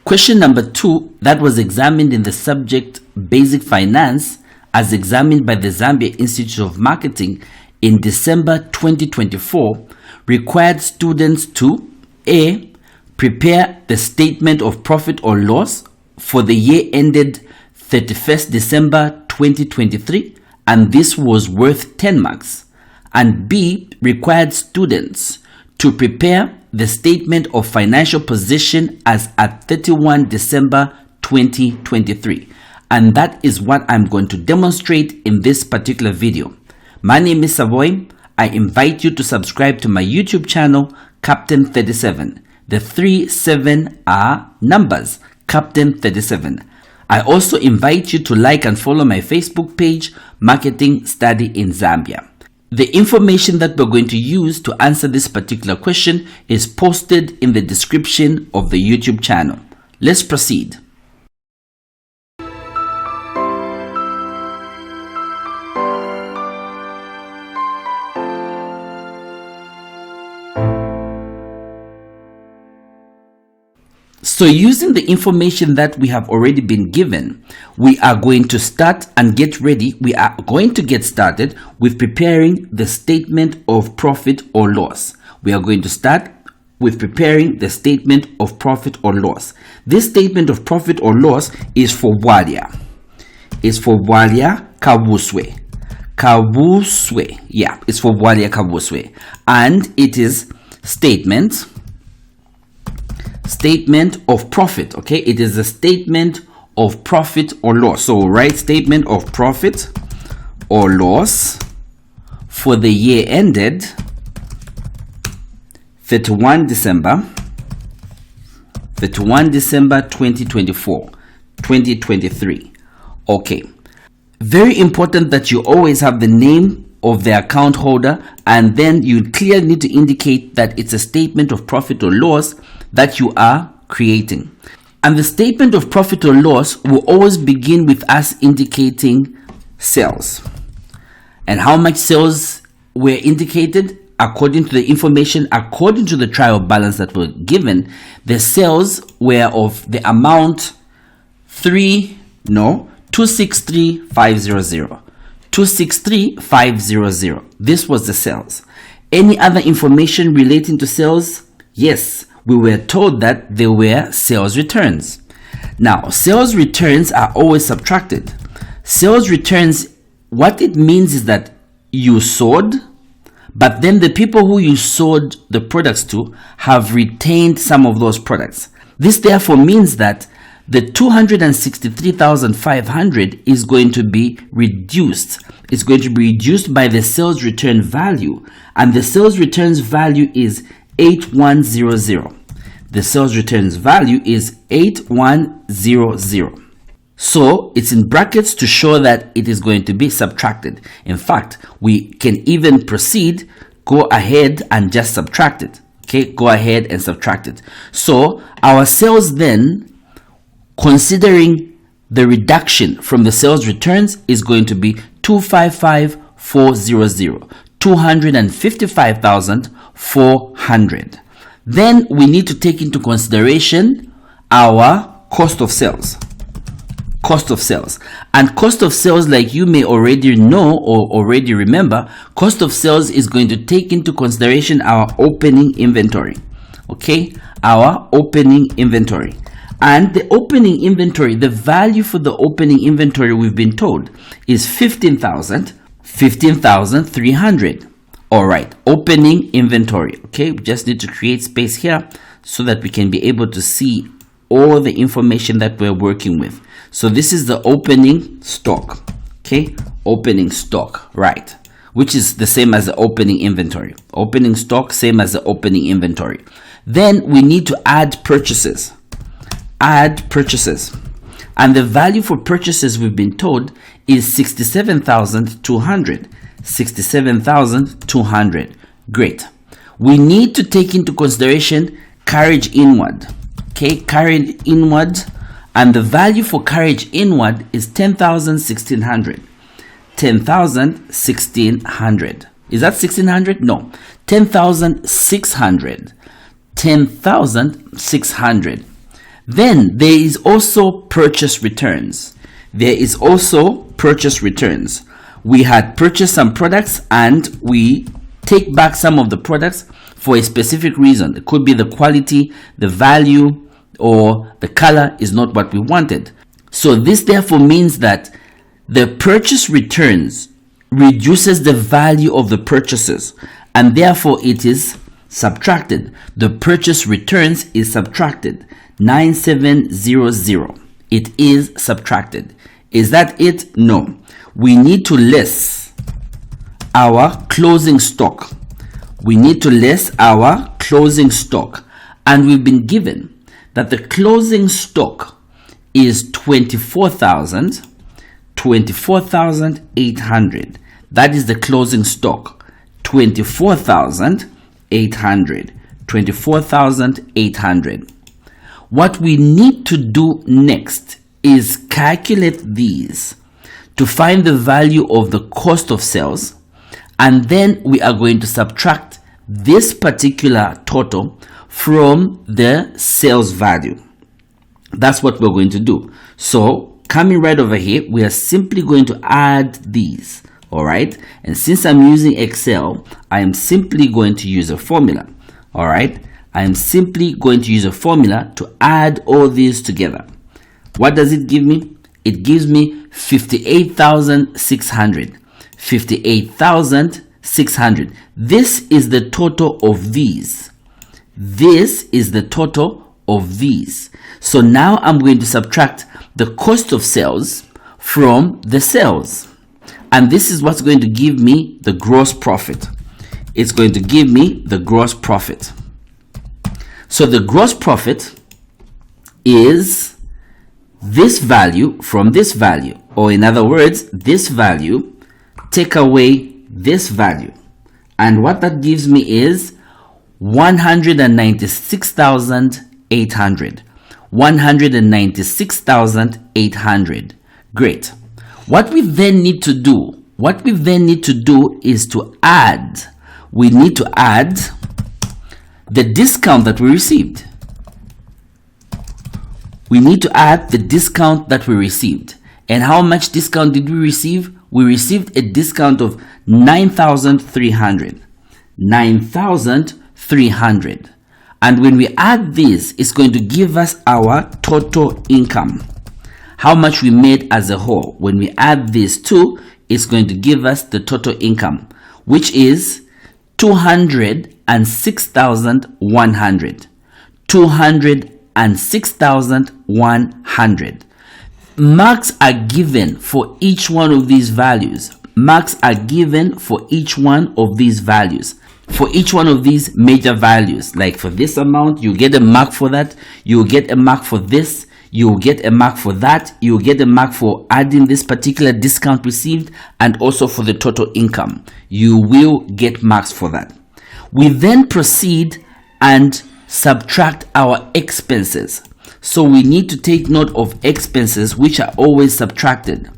Question number 2 that was examined in the subject Basic Finance as examined by the Zambia Institute of Marketing in December 2024 required students to A. Prepare the statement of profit or loss for the year ended 31st December 2023, and this was worth 10 marks. And B. Required students to prepare the statement of financial position as at 31 December 2023. And that is what I'm going to demonstrate in this particular video. My name is Savoy. I invite you to subscribe to my YouTube channel, Captain 37. The 37 are numbers, Captain 37. I also invite you to like and follow my Facebook page, Marketing Study in Zambia. The information that we're going to use to answer this particular question is posted in the description of the YouTube channel. Let's proceed. So using the information that we have already been given, we are going to start and get ready. We are going to get started with preparing the statement of profit or loss. We are going to start with preparing the statement of profit or loss. This statement of profit or loss is for Bwalya. It's for Bwalya Kabuswe. Kabuswe. Yeah, it's for Bwalya Kabuswe. And it is statement of profit. Okay, it is a statement of profit or loss. So write statement of profit or loss for the year ended 31 December 2024 2023. Okay, very important that you always have the name of the account holder, and then you clearly need to indicate that it's a statement of profit or loss that you are creating. And the statement of profit or loss will always begin with us indicating sales. And how much sales were indicated according to the information, according to the trial balance that were given, the sales were of the amount 263,500. 263,500. This was the sales. Any other information relating to sales? Yes, we were told that there were sales returns. Now, sales returns are always subtracted. Sales returns, what it means is that you sold, but then the people who you sold the products to have retained some of those products. This therefore means that the 263,500 is going to be reduced. It's going to be reduced by the sales return value, and the sales returns value is 8100. The sales returns value is 8100. So it's in brackets to show that it is going to be subtracted. In fact, we can even proceed, go ahead and just subtract it. Okay, go ahead and subtract it. So our sales then, considering the reduction from the sales returns, is going to be 255,400, 255,400. Then we need to take into consideration our cost of sales. Cost of sales. And cost of sales, like you may already know or already remember, cost of sales is going to take into consideration our opening inventory. Okay, our opening inventory. And the opening inventory, the value for the opening inventory, we've been told, is 15,300. All right, opening inventory. Okay, we just need to create space here so that we can be able to see all the information that we're working with. So this is the opening stock. Okay, opening stock, right, which is the same as the opening inventory. Opening stock, same as the opening inventory. Then we need to add purchases. Add purchases, and the value for purchases, we've been told, is 67,200. 67,200. Great. We need to take into consideration carriage inward. Okay, carriage inward, and the value for carriage inward is 10,1600. 10,1600. Is that 1600? No, 10,600. 10,600. Then there is also purchase returns. There is also purchase returns. We had purchased some products and we take back some of the products for a specific reason. It could be the quality, the value, or the color is not what we wanted. So this therefore means that the purchase returns reduces the value of the purchases, and therefore it is subtracted. The purchase returns is subtracted. 9700. It is subtracted. Is that it? No. We need to less our closing stock. We need to less our closing stock. And we've been given that the closing stock is 24,800. That is the closing stock. 24,800. 24,800. What we need to do next is calculate these to find the value of the cost of sales, and then we are going to subtract this particular total from the sales value. That's what we're going to do. So coming right over here, we are simply going to add these. All right, and since I'm using Excel, I am simply going to use a formula. All right, I am simply going to use a formula to add all these together. What does it give me? It gives me 58,600. 58,600. This is the total of these. This is the total of these. So now I'm going to subtract the cost of sales from the sales. And this is what's going to give me the gross profit. It's going to give me the gross profit. So the gross profit is this value from this value, or in other words, this value take away this value, and what that gives me is 196,800. 196,800. Great. What we then need to do is to add. We need to add the discount that we received. We need to add the discount that we received. And how much discount did we receive? We received a discount of 9,300. 9,300. And when we add this, it's going to give us our total income. How much we made as a whole. When we add these two, it's going to give us the total income, which is 206,100. 206,100. Marks are given for each one of these values. Marks are given for each one of these values. For each one of these major values. Like for this amount, you get a mark for that. You get a mark for this. You get a mark for that. You get a mark for adding this particular discount received, and also for the total income. You will get marks for that. We then proceed and subtract our expenses. So we need to take note of expenses, which are always subtracted.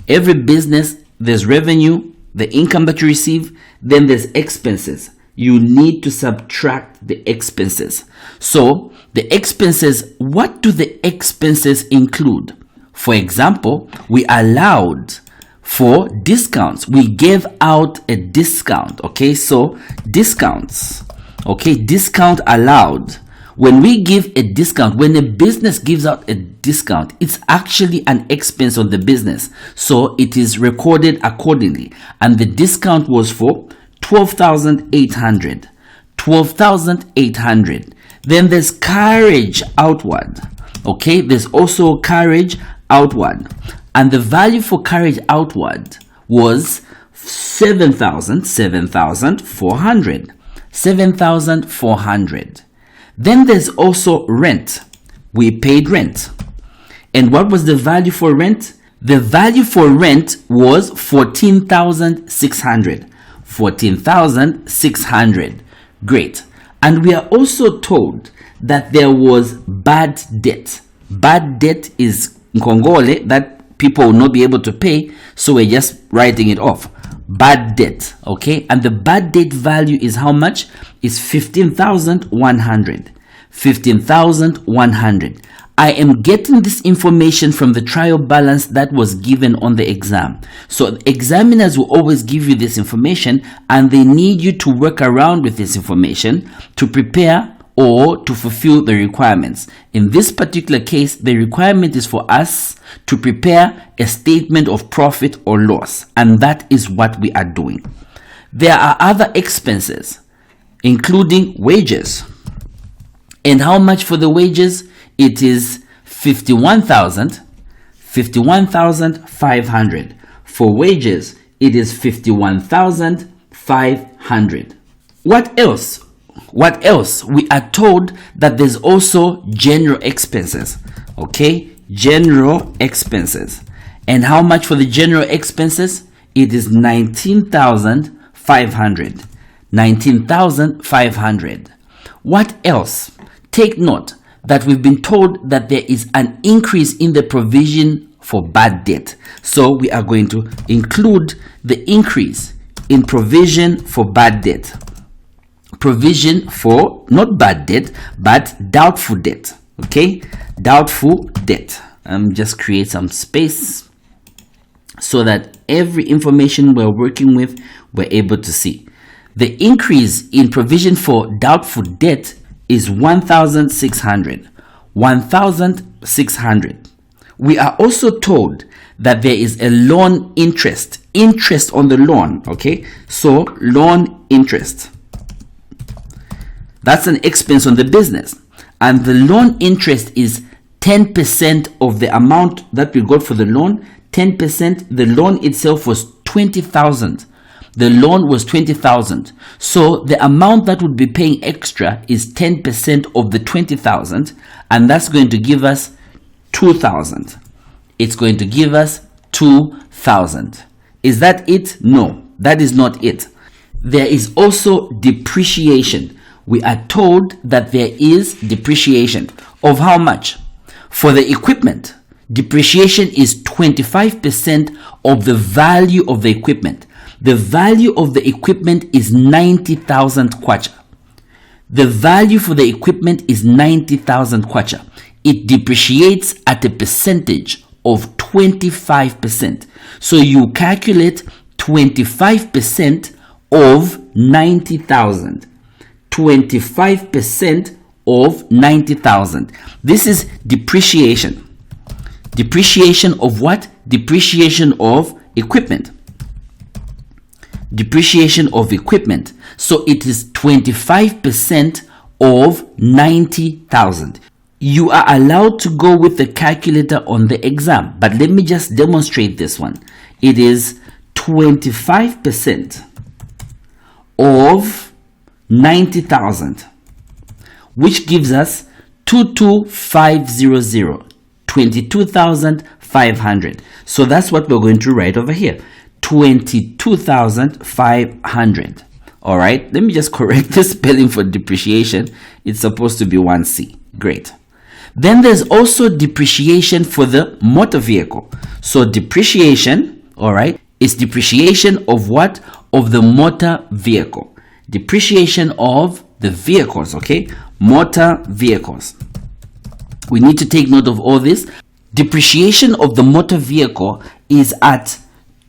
Every business, there's revenue, the income that you receive, then there's expenses. You need to subtract the expenses. So the expenses, what do the expenses include? For example, we allowed for discounts. We gave out a discount. Okay, so discounts. Okay, discount allowed. When we give a discount, when a business gives out a discount, it's actually an expense on the business. So it is recorded accordingly. And the discount was for 12,800. 12,800. Then there's carriage outward. Okay, there's also carriage outward. And the value for carriage outward was 7,400. 7,400. Then there's also rent. We paid rent. And what was the value for rent? The value for rent was 14,600. 14,600. Great. And we are also told that there was bad debt. Bad debt is Nkongole that people will not be able to pay, so we're just writing it off. Bad debt, okay? And the bad debt value is how much? Is 15,100. 15,100. I am getting this information from the trial balance that was given on the exam. So examiners will always give you this information, and they need you to work around with this information to prepare or to fulfill the requirements. In this particular case, the requirement is for us to prepare a statement of profit or loss, and that is what we are doing. There are other expenses, including wages. And how much for the wages? It is 51,500. For wages, it is 51,500. What else? What else? We are told that there's also general expenses. Okay, general expenses. And how much for the general expenses? It is 19,500. 19,500. What else? Take note that we've been told that there is an increase in the provision for bad debt. So we are going to include the increase in provision for bad debt. Provision for not bad debt, but doubtful debt. Okay, doubtful debt. Just create some space so that every information we're working with, we're able to see. The increase in provision for doubtful debt is 1,600. 1,600. We are also told that there is a loan interest on the loan. Okay, so loan interest, that's an expense on the business, and the loan interest is 10% of the amount that we got for the loan. 10%. The loan itself was 20,000. The loan was 20,000. So the amount that would be paying extra is 10% of the 20,000, and that's going to give us 2,000. It's going to give us 2,000. Is that it? No, that is not it. There is also depreciation. We are told that there is depreciation of how much? For the equipment, depreciation is 25% of the value of the equipment. The value of the equipment is 90,000 kwacha. The value for the equipment is 90,000 kwacha. It depreciates at a percentage of 25%. So you calculate 25% of 90,000. 25% of 90,000. This is depreciation. Depreciation of what? Depreciation of equipment. Depreciation of equipment. So it is 25% of 90,000. You are allowed to go with the calculator on the exam, but let me just demonstrate this one. It is 25% of 90,000, which gives us 22,500, 22,500. So that's what we're going to write over here, 22,500. All right, let me just correct the spelling for depreciation. It's supposed to be 1C. Great. Then there's also depreciation for the motor vehicle. So depreciation, all right, is depreciation of what? Of the motor vehicle. Depreciation of the vehicles, okay? Motor vehicles. We need to take note of all this. Depreciation of the motor vehicle is at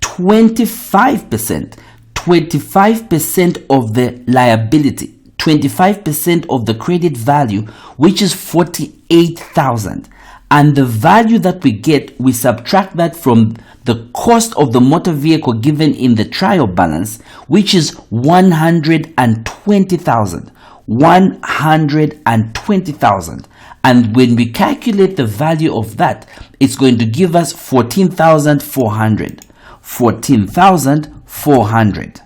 25%. 25% of the liability. 25% of the credit value, which is 48,000. And the value that we get, we subtract that from the cost of the motor vehicle given in the trial balance, which is 120,000. 120,000. And when we calculate the value of that, it's going to give us 14,400. 14,400.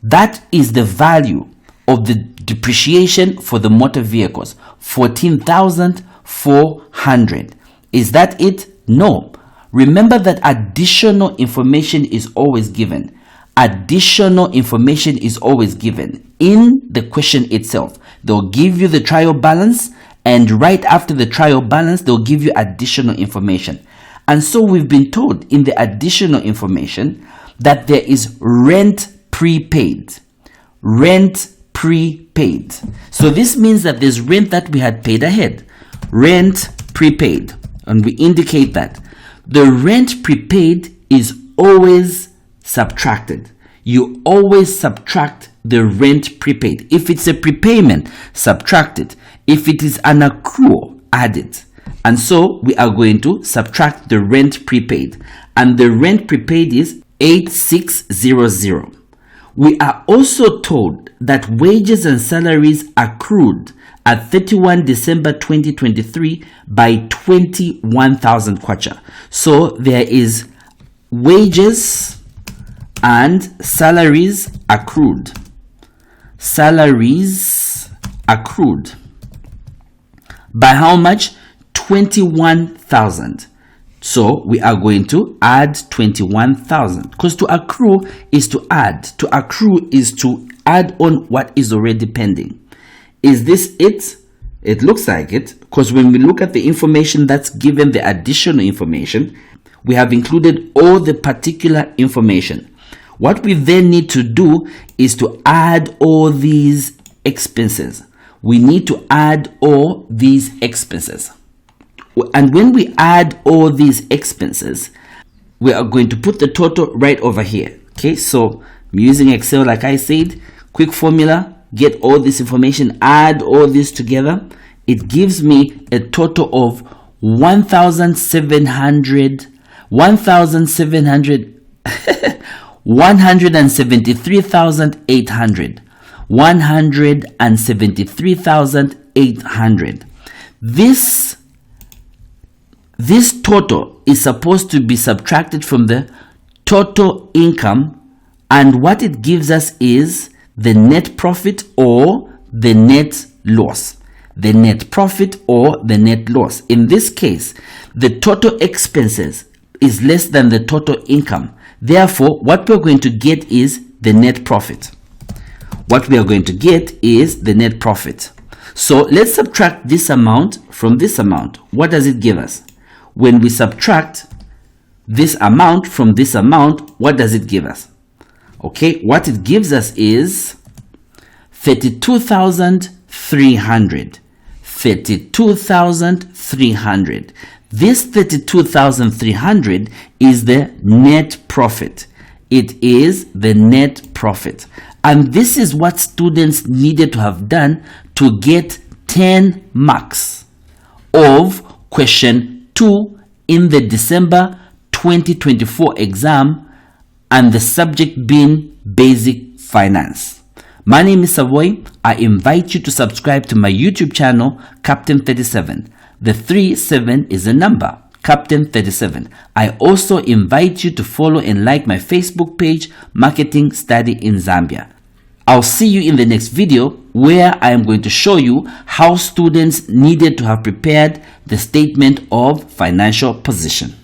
That is the value of the depreciation for the motor vehicles. 14,400. Is that it? No. Remember that additional information is always given. Additional information is always given in the question itself. They'll give you the trial balance, and right after the trial balance, they'll give you additional information. And so we've been told in the additional information that there is rent prepaid. Rent prepaid. So this means that there's rent that we had paid ahead. Rent prepaid. And we indicate that. The rent prepaid is always subtracted. You always subtract the rent prepaid. If it's a prepayment, subtract it. If it is an accrual, add it. And so we are going to subtract the rent prepaid. And the rent prepaid is 8600. We are also told that wages and salaries accrued at 31 December 2023 by 21,000 kwacha. So there is wages and salaries accrued. Salaries accrued by how much? 21,000. So we are going to add 21,000, because to accrue is to add. To accrue is to add on what is already pending. Is this it? It looks like it, because when we look at the information that's given, the additional information, we have included all the particular information. What we then need to do is to add all these expenses. We need to add all these expenses. And when we add all these expenses, we are going to put the total right over here. Okay, so I'm using Excel like I said. Quick formula, get all this information, add all this together. It gives me a total of 173,800 173,800. This total is supposed to be subtracted from the total income, and what it gives us is the net profit or the net loss. The net profit or the net loss. In this case, the total expenses is less than the total income. Therefore, what we're going to get is the net profit. What we are going to get is the net profit. So let's subtract this amount from this amount. What does it give us? When we subtract this amount from this amount, what does it give us? Okay, what it gives us is 32,300. 32,300. This 32,300 is the net profit. It is the net profit. And this is what students needed to have done to get 10 marks of question 2 in the December 2024 exam, and the subject being basic finance. My name is Savoy. I invite you to subscribe to my YouTube channel, Captain 37. The 37 is a number, Captain 37. I also invite you to follow and like my Facebook page, Marketing Study in Zambia. I'll see you in the next video, where I am going to show you how students needed to have prepared the statement of financial position.